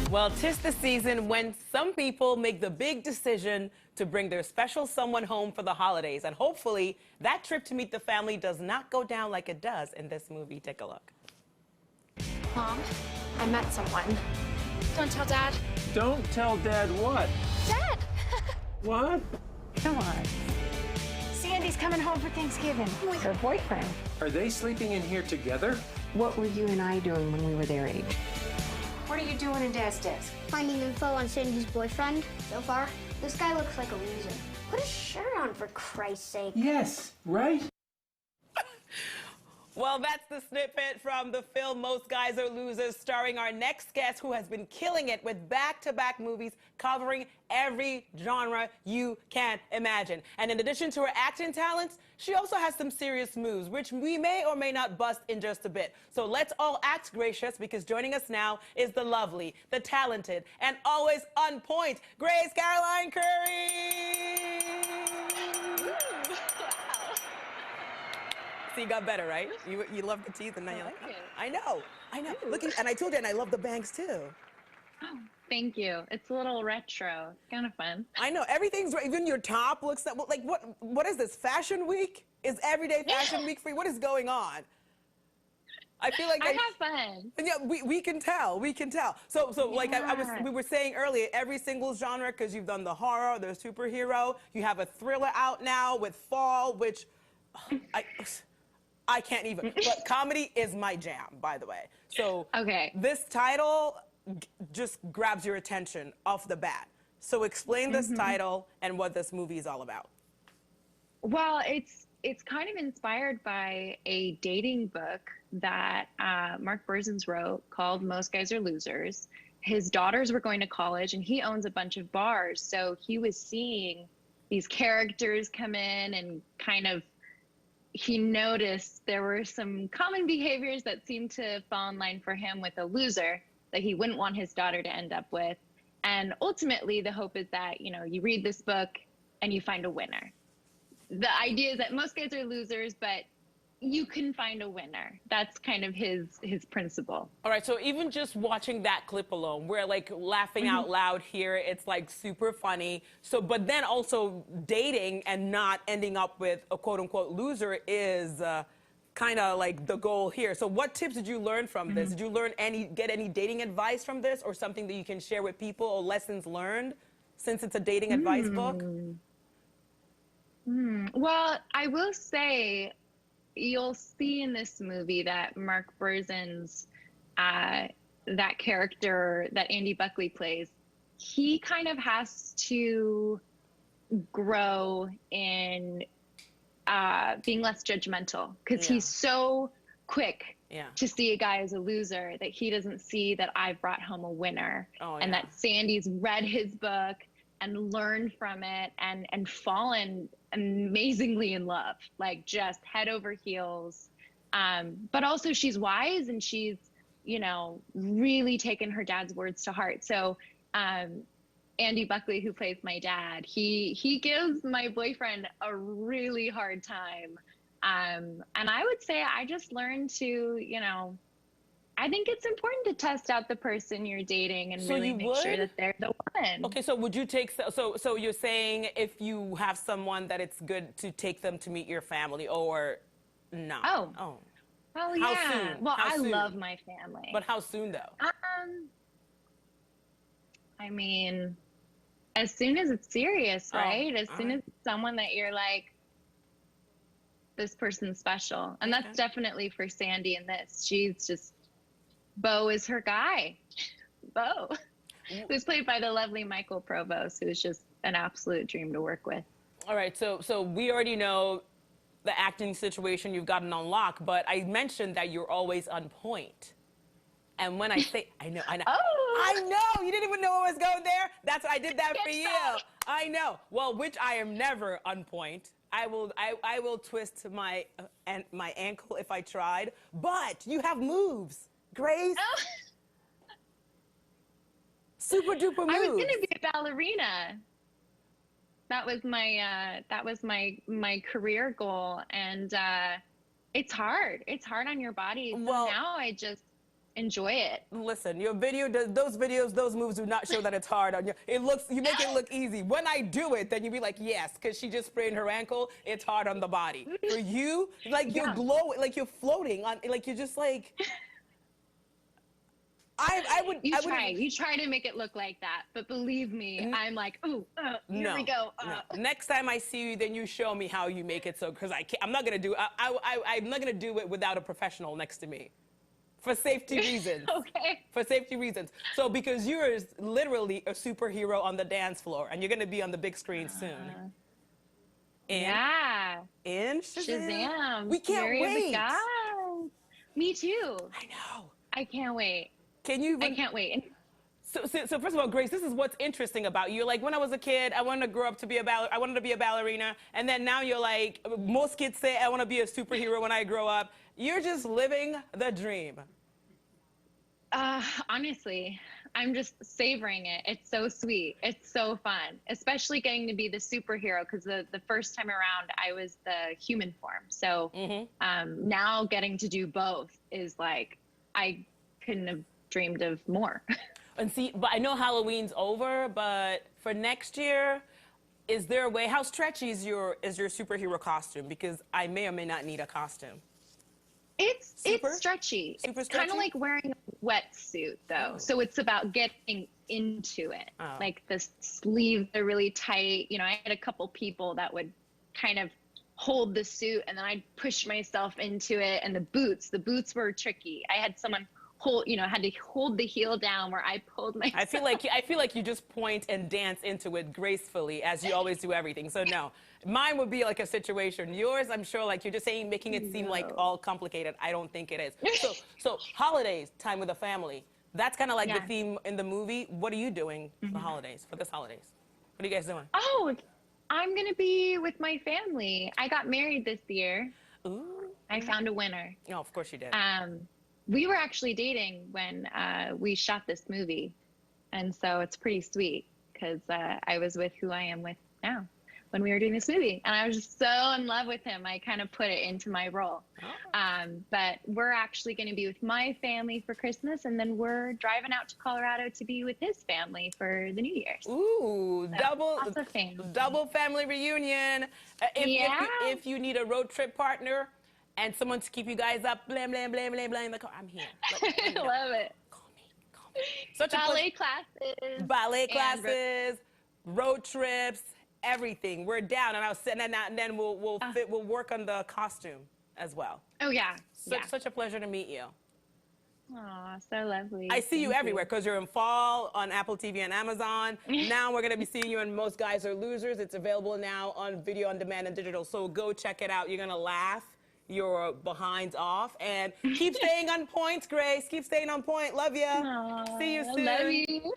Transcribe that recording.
Well, 'tis the season when some people make the big decision to bring their special someone home for the holidays. And hopefully, that trip to meet the family does not go down like it does in this movie. Take a look. Mom, I met someone. Don't tell Dad. Don't tell Dad what? Dad! What? Come on. Sandy's coming home for Thanksgiving with her boyfriend. Are they sleeping in here together? What were you and I doing when we were their age? What are you doing in Dad's desk? Finding info on Sandy's boyfriend. So far, this guy looks like a loser. Put a shirt on, for Christ's sake. Yes, right? Well, that's the snippet from the film Most Guys Are Losers, starring our next guest who has been killing it with back-to-back movies covering every genre you can imagine. And in addition to her acting talents, she also has some serious moves, which we may or may not bust in just a bit. So let's all act gracious, because joining us now is the lovely, the talented, and always on point, Grace Caroline Currey. You got better, right? You love the teeth, and now you're like, oh, I know. Ooh. Look, and I told you, and I love the bangs too. Oh, thank you. It's a little retro. It's kind of fun. I know, everything's right. Even your top looks like what is this? Fashion Week? Is everyday Fashion Week for you? What is going on? I feel like I have fun. Yeah, we can tell. We can tell. So like we were saying earlier, every single genre, because you've done the horror, the superhero. You have a thriller out now with Fall, which I can't even. But comedy is my jam, by the way. So okay, this title just grabs your attention off the bat. So explain this title and what this movie is all about. Well, it's kind of inspired by a dating book that Mark Berzins wrote called Most Guys Are Losers. His daughters were going to college, and he owns a bunch of bars. So he was seeing these characters come in and kind of, he noticed there were some common behaviors that seemed to fall in line for him with a loser that he wouldn't want his daughter to end up with. And ultimately, the hope is that, you know, you read this book and you find a winner. The idea is that most guys are losers, but you can find a winner. That's kind of his principle. All right, so even just watching that clip alone, we're like laughing out loud here. It's like super funny. So, but then also dating and not ending up with a quote unquote loser is kind of like the goal here. So what tips did you learn from this? Did you get any dating advice from this, or something that you can share with people, or lessons learned, since it's a dating advice book? Well, I will say, you'll see in this movie that Mark Berzins, that character that Andy Buckley plays, he kind of has to grow in being less judgmental, because he's so quick to see a guy as a loser that he doesn't see that I've brought home a winner, and that Sandy's read his book and learned from it and fallen amazingly in love, like just head over heels. But also she's wise, and she's, you know, really taken her dad's words to heart. So Andy Buckley, who plays my dad, he gives my boyfriend a really hard time. And I would say I just learned to, you know, I think it's important to test out the person you're dating and really make sure that they're the one. Okay, so would you take, so you're saying if you have someone that it's good to take them to meet your family, or no? Oh, well, how yeah. soon? Well, how I soon? love my family. But how soon though? I mean, as soon as it's serious, right? As soon as it's someone that you're like, this person's special. And that's definitely for Sandy in this. She's just, Bo is her guy. Bo, who's played by the lovely Michael Provost, who's just an absolute dream to work with. All right, so we already know the acting situation you've gotten on lock, but I mentioned that you're always on point. And when I say, I know. Oh. I know, you didn't even know I was going there. That's why I did that for you. I know. Well, which I am never on point. I will twist my ankle if I tried, but you have moves. Grace, super duper moves. I was gonna be a ballerina. That was my career goal, and it's hard. It's hard on your body. So now enjoy it. Listen, your video does those moves do not show that it's hard on you. It looks, you make it look easy. When I do it, then you be like, yes, because she just sprained her ankle. It's hard on the body. For you, like you're glowing, like you're floating on, like you're just like. You try to make it look like that, but believe me, I'm like, ooh, here we go. No. Next time I see you, then you show me how you make it so, because I'm not gonna do I'm not gonna do it without a professional next to me, for safety reasons. Okay. For safety reasons. So because you're literally a superhero on the dance floor, and you're gonna be on the big screen soon. In Shazam. We can't wait. Me too. I know. I can't wait. I can't wait. So first of all, Grace, this is what's interesting about you. Like, when I was a kid, I wanted to grow up to be I wanted to be a ballerina, and then now you're like, most kids say, I want to be a superhero when I grow up. You're just living the dream. Honestly, I'm just savoring it. It's so sweet. It's so fun, especially getting to be the superhero, because the first time around I was the human form. So now getting to do both is like, I couldn't have dreamed of more. And see, but I know Halloween's over, but for next year, is there a way, how stretchy is your superhero costume? Because I may or may not need a costume. It's stretchy. Super it's kind of like wearing a wetsuit, though. Oh. So it's about getting into it. Oh. Like the sleeves are really tight. You know, I had a couple people that would kind of hold the suit, and then I'd push myself into it. And the boots were tricky. I had someone had to hold the heel down where I pulled myself. I feel like you just point and dance into it gracefully, as you always do everything. So no, mine would be like a situation. Yours, I'm sure, like you're just saying, making it seem like all complicated. I don't think it is. So holidays, time with the family. That's kind of like the theme in the movie. What are you doing for this holidays? What are you guys doing? Oh, I'm gonna be with my family. I got married this year. Ooh. I found a winner. No, of course you did. We were actually dating when we shot this movie. And so it's pretty sweet, because I was with who I am with now when we were doing this movie. And I was just so in love with him. I kind of put it into my role. But we're actually going to be with my family for Christmas, and then we're driving out to Colorado to be with his family for the New Year's. Ooh, So double family reunion. If you need a road trip partner, and someone to keep you guys up, blam, blam, blam, blam, blam, in the car, I'm here. I love it. Call me. Such ballet classes, road trips, everything. We're down, and then we'll work on the costume as well. Oh yeah. Such a pleasure to meet you. Aw, so lovely. I see you everywhere, because you're in Fall on Apple TV and Amazon. Now we're going to be seeing you in Most Guys Are Losers. It's available now on video on demand and digital. So go check it out. You're going to laugh your behinds off, and keep staying on point, Grace. Keep staying on point. Love you. Aww, See you soon. Love you.